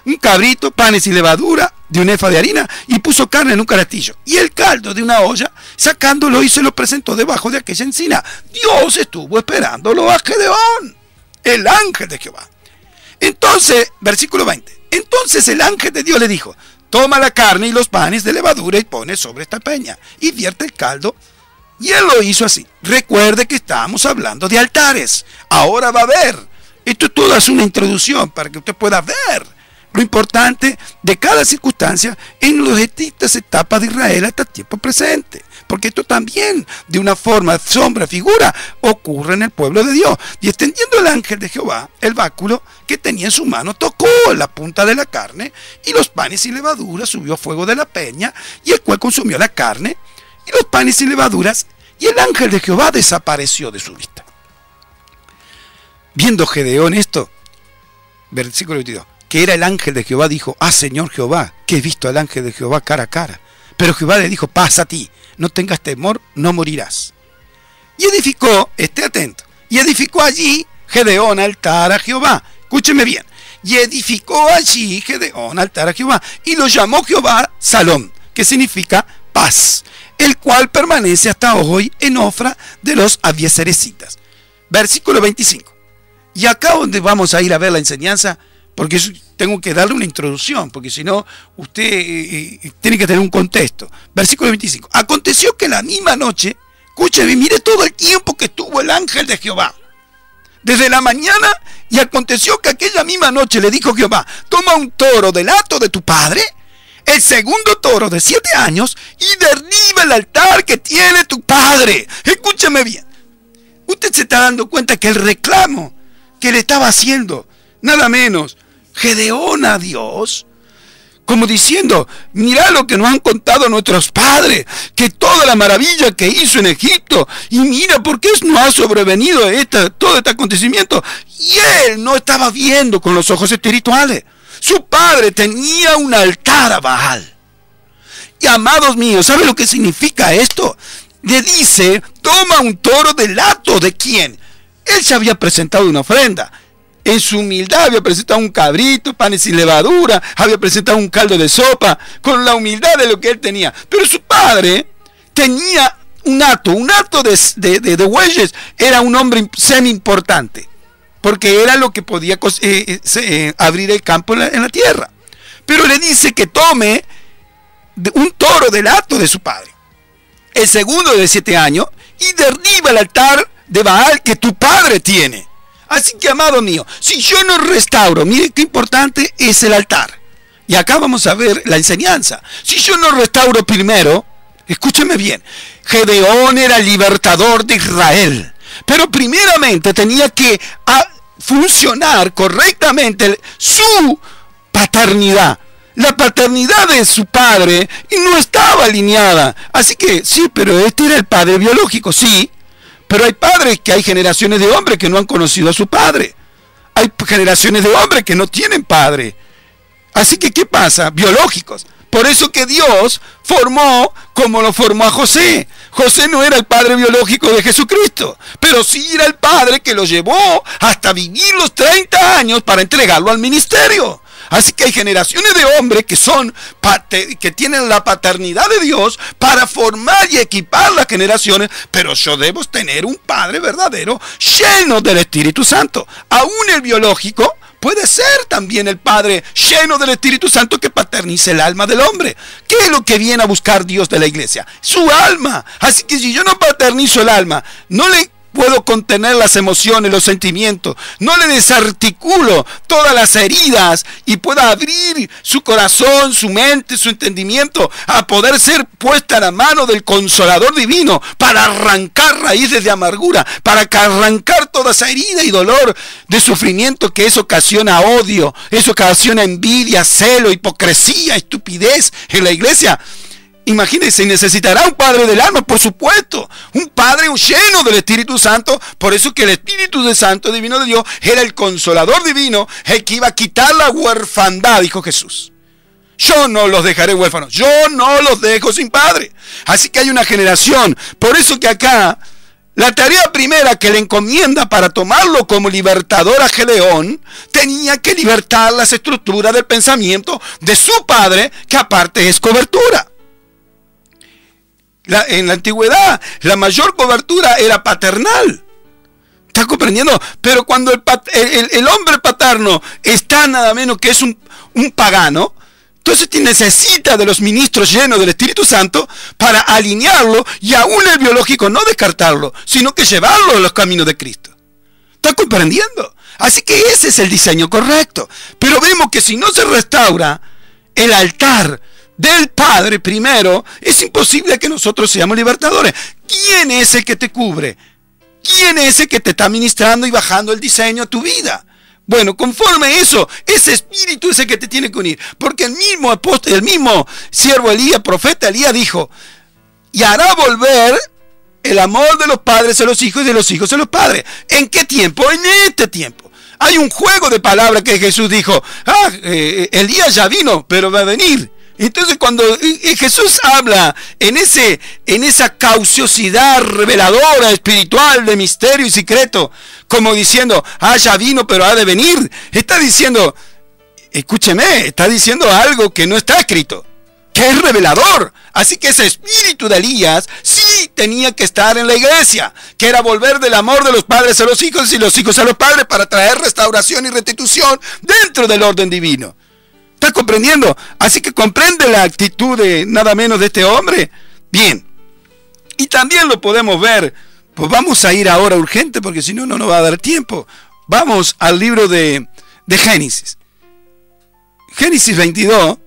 Un cabrito, panes y levadura de un efa de harina, y puso carne en un canastillo. Y el caldo de una olla, sacándolo y se lo presentó debajo de aquella encina. Dios estuvo esperándolo a Gedeón, el ángel de Jehová. Entonces, versículo 20. Entonces el ángel de Dios le dijo, toma la carne y los panes de levadura y pone sobre esta peña, y vierte el caldo. Y él lo hizo así. Recuerde que estábamos hablando de altares. Ahora va a ver. Esto todo es una introducción para que usted pueda ver lo importante de cada circunstancia en las distintas etapas de Israel hasta el tiempo presente. Porque esto también, de una forma, sombra, figura, ocurre en el pueblo de Dios. Y extendiendo el ángel de Jehová, el báculo que tenía en su mano, tocó la punta de la carne, y los panes y levadura subió fuego de la peña, y el cual consumió la carne, y los panes y levaduras, y el ángel de Jehová desapareció de su vista. Viendo Gedeón esto, versículo 22, que era el ángel de Jehová, dijo, Señor Jehová, que he visto al ángel de Jehová cara a cara. Pero Jehová le dijo, pasa a ti, no tengas temor, no morirás. Y edificó, esté atento, y edificó allí Gedeón altar a Jehová. Escúcheme bien. Y edificó allí Gedeón altar a Jehová, y lo llamó Jehová Salom, que significa paz, el cual permanece hasta hoy en Ofra de los abieserecitas. Versículo 25. Y acá donde vamos a ir a ver la enseñanza, porque tengo que darle una introducción, porque si no, usted tiene que tener un contexto. Versículo 25. Aconteció que la misma noche, Escúcheme, mire todo el tiempo que estuvo el ángel de Jehová. Desde la mañana, y aconteció que aquella misma noche le dijo Jehová: toma un toro del hato de tu padre, el segundo toro de 7 años, y derriba el altar que tiene tu padre. Escúcheme bien. Usted se está dando cuenta que el reclamo que le estaba haciendo, nada menos, Gedeón a Dios, como diciendo: mirá lo que nos han contado nuestros padres, que toda la maravilla que hizo en Egipto, y mira por qué nos ha sobrevenido todo este acontecimiento. Y él no estaba viendo con los ojos espirituales. Su padre tenía un altar a Baal. Y amados míos, ¿sabe lo que significa esto? Le dice: toma un toro del hato de quién. Él se había presentado una ofrenda. En su humildad había presentado un cabrito, panes sin levadura, había presentado un caldo de sopa, con la humildad de lo que él tenía. Pero su padre tenía un hato de bueyes. Era un hombre semi importante, porque era lo que podía abrir el campo en la tierra. Pero le dice que tome un toro del hato de su padre, el segundo de 7 años, y derriba el altar de Baal que tu padre tiene. Así que, amado mío, si yo no restauro, mire qué importante es el altar. Y acá vamos a ver la enseñanza. Si yo no restauro primero, escúcheme bien, Gedeón era el libertador de Israel, pero primeramente tenía que funcionar correctamente su paternidad. La paternidad de su padre no estaba alineada. Así que, sí, pero este era el padre biológico, sí. Pero hay padres hay generaciones de hombres que no han conocido a su padre. Hay generaciones de hombres que no tienen padre. Así que, ¿qué pasa? Biológicos. Por eso que Dios formó como lo formó a José. José no era el padre biológico de Jesucristo, pero sí era el padre que lo llevó hasta vivir los 30 años para entregarlo al ministerio. Así que hay generaciones de hombres que tienen la paternidad de Dios para formar y equipar las generaciones, pero yo debo tener un padre verdadero lleno del Espíritu Santo. Aún el biológico puede ser también el padre lleno del Espíritu Santo que paternice el alma del hombre. ¿Qué es lo que viene a buscar Dios de la iglesia? Su alma. Así que si yo no paternizo el alma, no le puedo contener las emociones, los sentimientos, no le desarticulo todas las heridas y pueda abrir su corazón, su mente, su entendimiento a poder ser puesta a la mano del Consolador Divino para arrancar raíces de amargura, para arrancar toda esa herida y dolor de sufrimiento que eso ocasiona odio, eso ocasiona envidia, celo, hipocresía, estupidez en la iglesia. Imagínense, necesitará un padre del alma, por supuesto, un padre lleno del Espíritu Santo. Por eso que el Espíritu Santo divino de Dios era el Consolador divino, el que iba a quitar la huerfandad, dijo Jesús. Yo no los dejaré huérfanos, yo no los dejo sin padre. Así que hay una generación. Por eso que acá la tarea primera que le encomienda para tomarlo como libertador a Gedeón, tenía que libertar las estructuras del pensamiento de su padre, que aparte es cobertura. En la antigüedad, la mayor cobertura era paternal. ¿Está comprendiendo? Pero cuando el hombre paterno está nada menos que es un pagano, entonces necesita de los ministros llenos del Espíritu Santo para alinearlo y aún el biológico no descartarlo, sino que llevarlo a los caminos de Cristo. ¿Está comprendiendo? Así que ese es el diseño correcto. Pero vemos que si no se restaura el altar del Padre primero, es imposible que nosotros seamos libertadores. ¿Quién es el que te cubre? ¿Quién es el que te está ministrando y bajando el diseño a tu vida? Bueno, conforme a eso, ese espíritu es el que te tiene que unir. Porque el mismo apóstol, el mismo siervo Elías, profeta Elías, dijo: y hará volver el amor de los padres a los hijos y de los hijos a los padres. ¿En qué tiempo? En este tiempo. Hay un juego de palabras que Jesús dijo: Elías ya vino, pero va a venir. Entonces cuando Jesús habla en esa cauciosidad reveladora, espiritual, de misterio y secreto, como diciendo: ya vino pero ha de venir, está diciendo, escúcheme, está diciendo algo que no está escrito, que es revelador. Así que ese espíritu de Elías sí tenía que estar en la iglesia, que era volver del amor de los padres a los hijos y los hijos a los padres, para traer restauración y restitución dentro del orden divino. ¿Estás comprendiendo? Así que comprende la actitud de nada menos de este hombre. Bien, Y también lo podemos ver, pues vamos a ir ahora urgente porque si no, no nos va a dar tiempo. Vamos al libro de Génesis. Génesis 22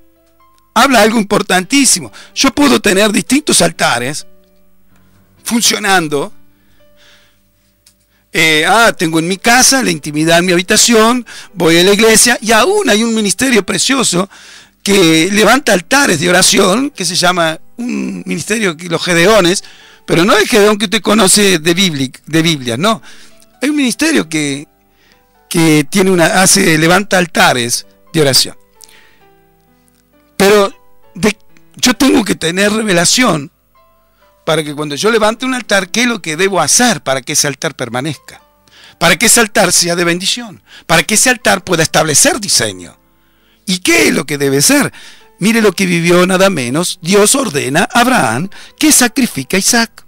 habla algo importantísimo. Yo puedo tener distintos altares funcionando. Tengo en mi casa la intimidad en mi habitación, voy a la iglesia y aún hay un ministerio precioso que levanta altares de oración, que se llama un ministerio, los Gedeones, pero no el Gedeón que usted conoce de Biblia, no. Hay un ministerio que levanta altares de oración. Pero yo tengo que tener revelación para que cuando yo levante un altar, ¿qué es lo que debo hacer para que ese altar permanezca? Para que ese altar sea de bendición, para que ese altar pueda establecer diseño. ¿Y qué es lo que debe ser? Mire lo que vivió nada menos. Dios ordena a Abraham que sacrifique a Isaac.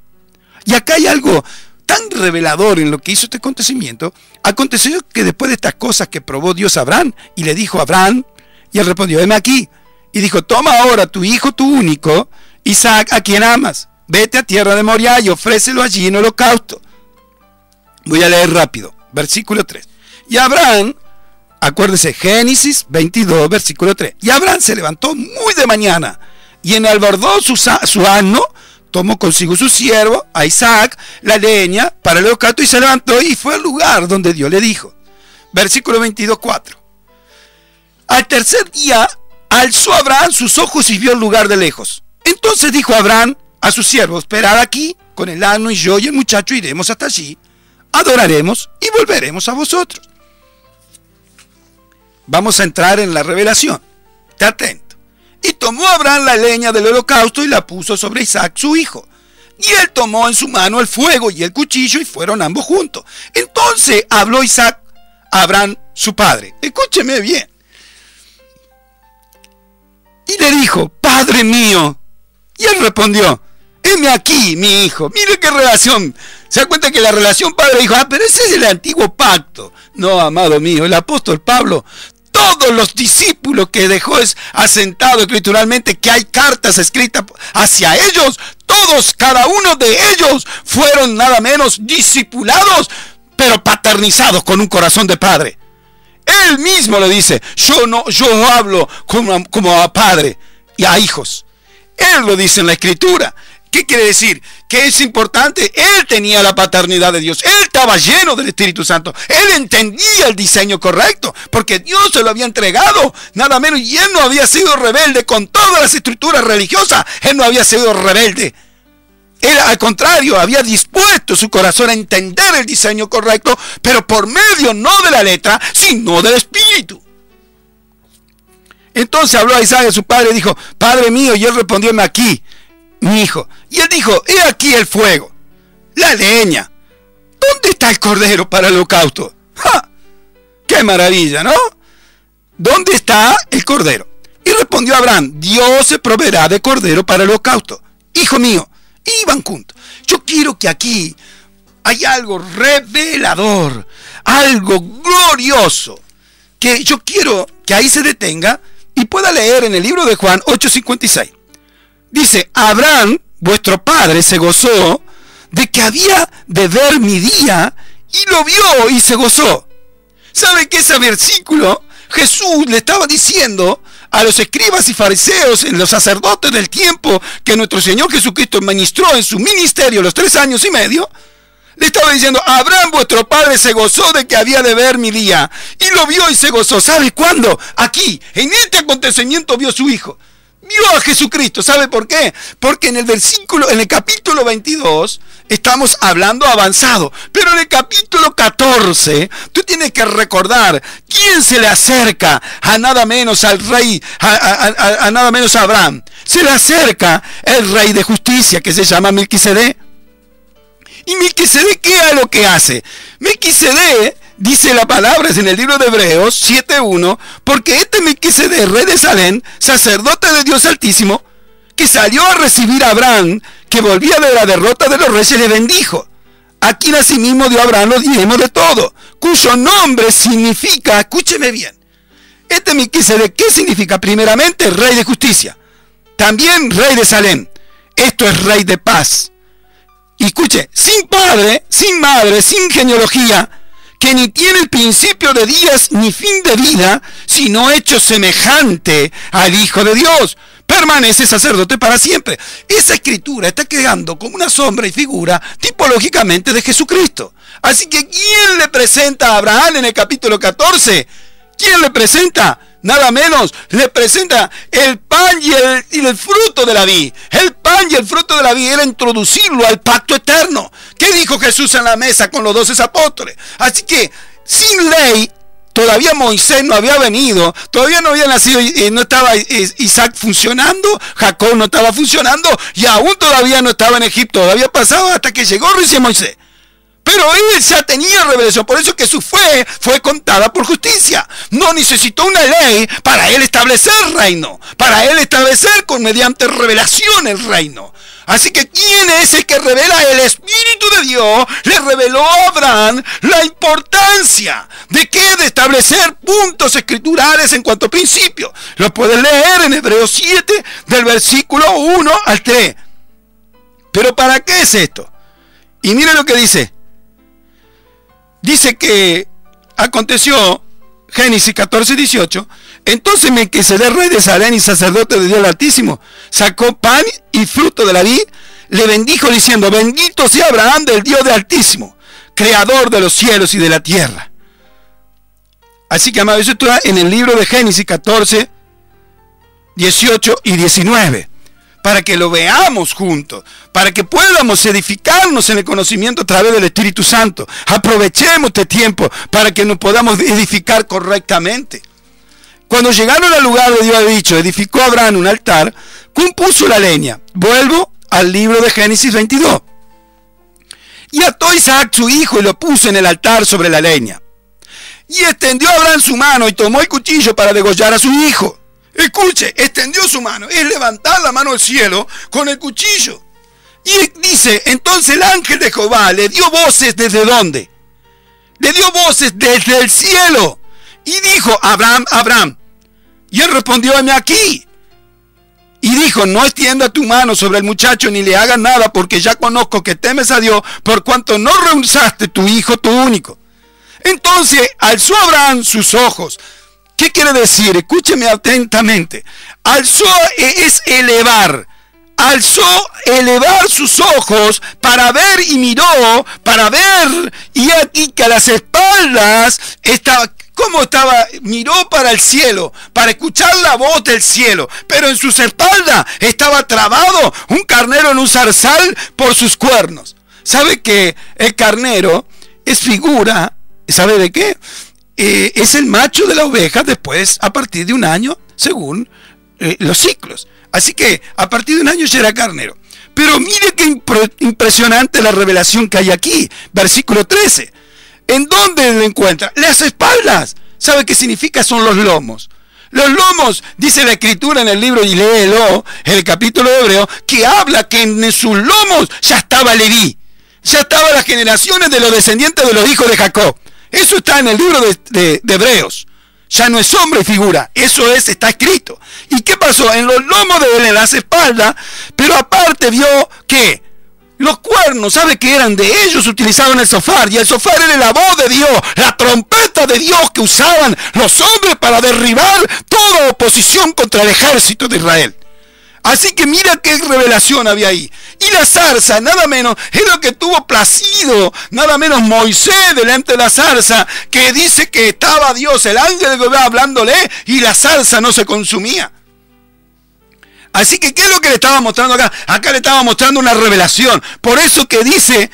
Y acá hay algo tan revelador en lo que hizo este acontecimiento. Aconteció que después de estas cosas que probó Dios a Abraham, y le dijo a Abraham, y él respondió, heme aquí. Y dijo, toma ahora tu hijo, tu único, Isaac, a quien amas. Vete a tierra de Moriah y ofrécelo allí en holocausto. Voy a leer rápido. Versículo 3. Y Abraham, acuérdese, Génesis 22, versículo 3. Y Abraham se levantó muy de mañana y enalbardó su asno, tomó consigo su siervo, a Isaac, la leña para el holocausto y se levantó y fue al lugar donde Dios le dijo. Versículo 22, 4. Al tercer día alzó Abraham sus ojos y vio el lugar de lejos. Entonces dijo Abraham a su siervo, esperad aquí con el asno y yo y el muchacho iremos hasta allí, adoraremos y volveremos a vosotros. Vamos a entrar en la revelación. Esté atento. Y tomó Abraham la leña del holocausto y la puso sobre Isaac su hijo. Y él tomó en su mano el fuego y el cuchillo y fueron ambos juntos. Entonces habló Isaac a Abraham su padre. Escúcheme bien. Y le dijo, Padre mío. Y él respondió, heme aquí, mi hijo. Mire qué relación. Se da cuenta que la relación padre-hijo, pero ese es el antiguo pacto. No, amado mío, el apóstol Pablo, todos los discípulos que dejó es asentado escrituralmente, que hay cartas escritas hacia ellos, todos, cada uno de ellos fueron nada menos discipulados, pero paternizados con un corazón de padre. Él mismo lo dice, yo hablo como a padre y a hijos. Él lo dice en la escritura. ¿Qué quiere decir? Que es importante. Él tenía la paternidad de Dios. Él estaba lleno del Espíritu Santo. Él entendía el diseño correcto, porque Dios se lo había entregado, nada menos. Y él no había sido rebelde con todas las estructuras religiosas. Él no había sido rebelde. Él, al contrario, había dispuesto su corazón a entender el diseño correcto, pero por medio no de la letra, sino del Espíritu. Entonces habló a Isaac, su padre, y dijo, Padre mío, y él respondió, heme aquí, mi hijo. Y él dijo, he aquí el fuego, la leña. ¿Dónde está el cordero para el holocausto? ¡Ja! ¡Qué maravilla!, ¿no? ¿Dónde está el cordero? Y respondió Abraham, Dios se proveerá de cordero para el holocausto. Hijo mío, iban juntos. Yo quiero que aquí hay algo revelador, algo glorioso, que yo quiero que ahí se detenga y pueda leer en el libro de Juan 8:56. Dice, Abraham, vuestro padre, se gozó de que había de ver mi día y lo vio y se gozó. ¿Saben que ese versículo Jesús le estaba diciendo a los escribas y fariseos, en los sacerdotes del tiempo que nuestro Señor Jesucristo ministró en su ministerio los 3 años y medio? Le estaba diciendo, Abraham vuestro padre se gozó de que había de ver mi día y lo vio y se gozó. ¿Sabe cuándo? Aquí, en este acontecimiento vio su hijo. Vio a Jesucristo. ¿Sabe por qué? Porque en el capítulo 22 estamos hablando avanzado, pero en el capítulo 14 tú tienes que recordar quién se le acerca a nada menos al rey, a nada menos a Abraham. Se le acerca el rey de justicia que se llama Melquisedec. ¿Y Melquisedec qué es lo que hace? Melquisedec, dice la palabra en el libro de Hebreos 7:1, porque este Melquisedec, rey de Salem, sacerdote de Dios Altísimo, que salió a recibir a Abraham, que volvía de la derrota de los reyes, le bendijo. A quien asimismo dio a Abraham los diezmos de todo, cuyo nombre significa, escúcheme bien, este Melquisedec, ¿qué significa? Primeramente, rey de justicia. También rey de Salem. Esto es rey de paz. y escuche, sin padre, sin madre, sin genealogía, que ni tiene el principio de días ni fin de vida, sino hecho semejante al Hijo de Dios, permanece sacerdote para siempre. Esa escritura está quedando como una sombra y figura tipológicamente de Jesucristo. Así que ¿quién le presenta a Abraham en el capítulo 14? ¿Quién le presenta? Nada menos, le presenta el pan y el fruto de la vid. El pan y el fruto de la vid era introducirlo al pacto eterno. ¿Qué dijo Jesús en la mesa con los 12 apóstoles? Así que, sin ley, todavía Moisés no había venido, todavía no había nacido, no estaba Isaac funcionando, Jacob no estaba funcionando, y aún todavía no estaba en Egipto, todavía pasaba hasta que llegó recién Moisés. Pero él ya tenía revelación, por eso que su fe fue contada por justicia. No necesitó una ley para él establecer reino, para él establecer mediante revelación el reino. Así que ¿quién es el que revela? El Espíritu de Dios le reveló a Abraham la importancia de que de establecer puntos escriturales en cuanto a principios. Lo puedes leer en Hebreos 7, del versículo 1 al 3. ¿Pero para qué es esto? Y mire lo que dice. Dice que aconteció, Génesis 14, 18, entonces Melquisedec, rey de Salem y sacerdote de Dios el Altísimo, sacó pan y fruto de la vid, le bendijo diciendo, bendito sea Abraham del Dios del Altísimo, creador de los cielos y de la tierra. Así que, amado, eso está en el libro de Génesis 14, 18 y 19. Para que lo veamos juntos, para que podamos edificarnos en el conocimiento a través del Espíritu Santo. Aprovechemos este tiempo para que nos podamos edificar correctamente. Cuando llegaron al lugar de Dios ha dicho, edificó Abraham un altar, compuso la leña. Vuelvo al libro de Génesis 22. Y ató Isaac su hijo y lo puso en el altar sobre la leña. Y extendió Abraham su mano y tomó el cuchillo para degollar a su hijo. Escuche, extendió su mano, es levantar la mano al cielo con el cuchillo. Y dice, entonces el ángel de Jehová le dio voces ¿desde dónde? Le dio voces desde el cielo. Y dijo, Abraham, Abraham. Y él respondió, heme aquí. Y dijo, no extienda tu mano sobre el muchacho ni le hagas nada, porque ya conozco que temes a Dios, por cuanto no rehusaste tu hijo, tu único. Entonces alzó Abraham sus ojos. ¿Qué quiere decir? Escúcheme atentamente. Alzó es elevar. Alzó elevar sus ojos para ver y miró, para ver, y aquí que a las espaldas estaba, ¿cómo estaba? Miró para el cielo, para escuchar la voz del cielo, pero en sus espaldas estaba trabado un carnero en un zarzal por sus cuernos. ¿Sabe que el carnero es figura? ¿Sabe de qué? Es el macho de la oveja después, a partir de un año, según los ciclos. Así que a partir de un año ya era carnero. Pero mire qué impresionante la revelación que hay aquí. Versículo 13. ¿En dónde lo encuentra? Las espaldas. ¿Sabe qué significa? Son los lomos. Los lomos, dice la escritura en el libro, y léelo, en el capítulo de Hebreo, que habla que en sus lomos ya estaba Leví. Ya estaban las generaciones de los descendientes de los hijos de Jacob. Eso está en el libro de Hebreos. Ya no es sombra y figura. Eso está escrito. ¿Y qué pasó? En los lomos de él, en las espaldas, pero aparte vio que los cuernos, ¿sabe qué eran? De ellos utilizaban el shofar. Y el shofar era la voz de Dios, la trompeta de Dios que usaban los hombres para derribar toda oposición contra el ejército de Israel. Así que mira qué revelación había ahí. Y la zarza, nada menos, es lo que tuvo placido, nada menos Moisés delante de la zarza, que dice que estaba Dios, el ángel de Jehová hablándole, y la zarza no se consumía. Así que, ¿qué es lo que le estaba mostrando acá? Acá le estaba mostrando una revelación. Por eso que dice,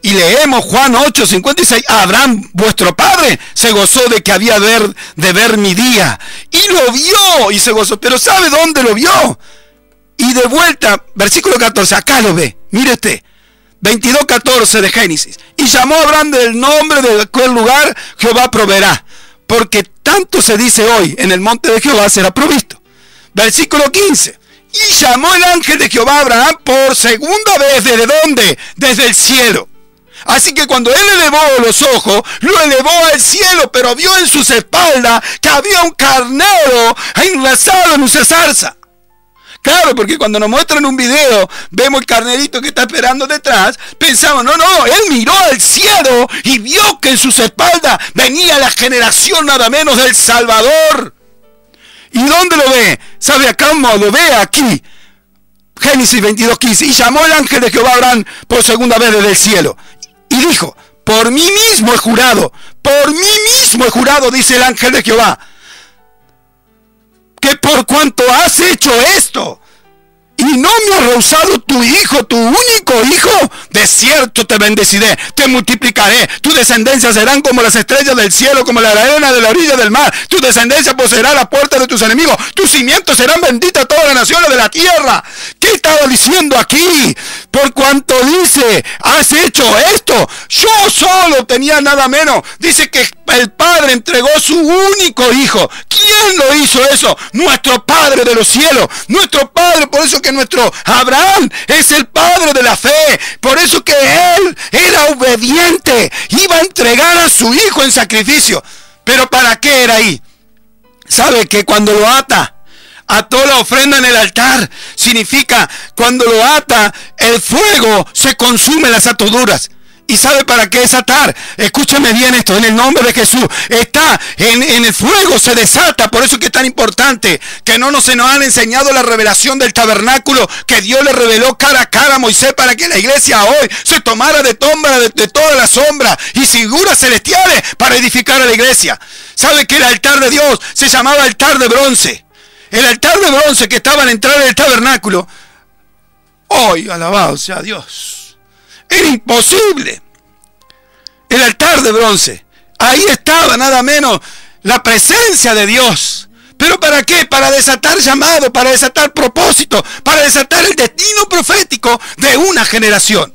y leemos Juan 8:56, Abraham, vuestro padre, se gozó de que había de ver mi día. Y lo vio, y se gozó. Pero ¿sabe dónde lo vio? Y de vuelta, versículo 14, acá lo ve, mire usted, 22:14 de Génesis. Y llamó a Abraham del nombre de aquel lugar, Jehová proveerá, porque tanto se dice hoy, en el monte de Jehová será provisto. Versículo 15, y llamó el ángel de Jehová a Abraham por segunda vez, ¿desde dónde? Desde el cielo. Así que cuando él elevó los ojos, lo elevó al cielo, pero vio en sus espaldas que había un carnero enlazado en una zarza. Claro, porque cuando nos muestran un video, vemos el carnerito que está esperando detrás, pensamos, no, él miró al cielo y vio que en sus espaldas venía la generación nada menos del Salvador. ¿Y dónde lo ve? ¿Sabe acá cómo lo ve? Aquí. Génesis 22:15. Y llamó el ángel de Jehová a Abraham por segunda vez desde el cielo. Y dijo, por mí mismo he jurado, dice el ángel de Jehová, que por cuanto has hecho esto, y no me has rehusado tu hijo, tu único hijo, de cierto te bendeciré, te multiplicaré, tus descendencias serán como las estrellas del cielo, como la arena de la orilla del mar, tu descendencia poseerá la puerta de tus enemigos, tus cimientos serán benditas todas las naciones de la tierra. ¿Qué estaba diciendo aquí? Por cuanto dice, has hecho esto, yo solo tenía nada menos. Dice que el Padre entregó su único hijo. ¿Quién lo hizo eso? Nuestro Padre de los cielos, nuestro Padre. Por eso que nuestro Abraham es el padre de la fe, por eso que él era obediente, iba a entregar a su hijo en sacrificio. Pero ¿para qué era ahí? ¿Sabe que cuando lo ató la ofrenda en el altar? Significa, cuando lo ata, el fuego se consume las ataduras. ¿Y sabe para qué es atar? Escúcheme bien esto, en el nombre de Jesús. Está en el fuego, se desata. Por eso es que es tan importante que se nos han enseñado la revelación del tabernáculo, que Dios le reveló cara a cara a Moisés, para que la iglesia hoy se tomara de todas las sombras y figuras celestiales para edificar a la iglesia. ¿Sabe que el altar de Dios se llamaba altar de bronce? El altar de bronce que estaba al entrar en el tabernáculo, hoy alabado sea Dios, era imposible. El altar de bronce, ahí estaba nada menos la presencia de Dios. ¿Pero para qué? Para desatar llamado, para desatar propósito, para desatar el destino profético de una generación.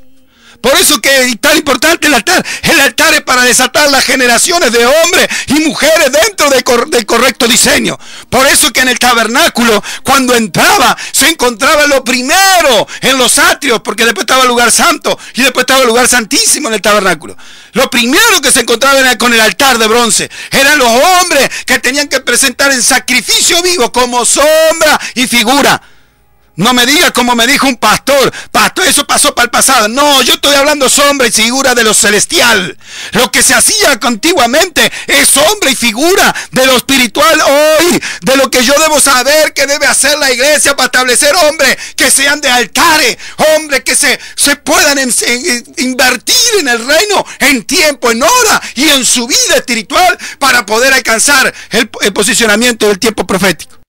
Por eso que es tan importante el altar. El altar es para desatar las generaciones de hombres y mujeres dentro del correcto diseño. Por eso que en el tabernáculo, cuando entraba, se encontraba lo primero en los atrios, porque después estaba el lugar santo y después estaba el lugar santísimo en el tabernáculo. Lo primero que se encontraba era con el altar de bronce. Eran los hombres que tenían que presentar en sacrificio vivo como sombra y figura. No me diga como me dijo un pastor, eso pasó para el pasado. No, yo estoy hablando sombra y figura de lo celestial. Lo que se hacía antiguamente es sombra y figura de lo espiritual hoy, de lo que yo debo saber que debe hacer la iglesia para establecer hombres que sean de altares, hombres que se puedan invertir en el reino en tiempo, en hora y en su vida espiritual para poder alcanzar el posicionamiento del tiempo profético.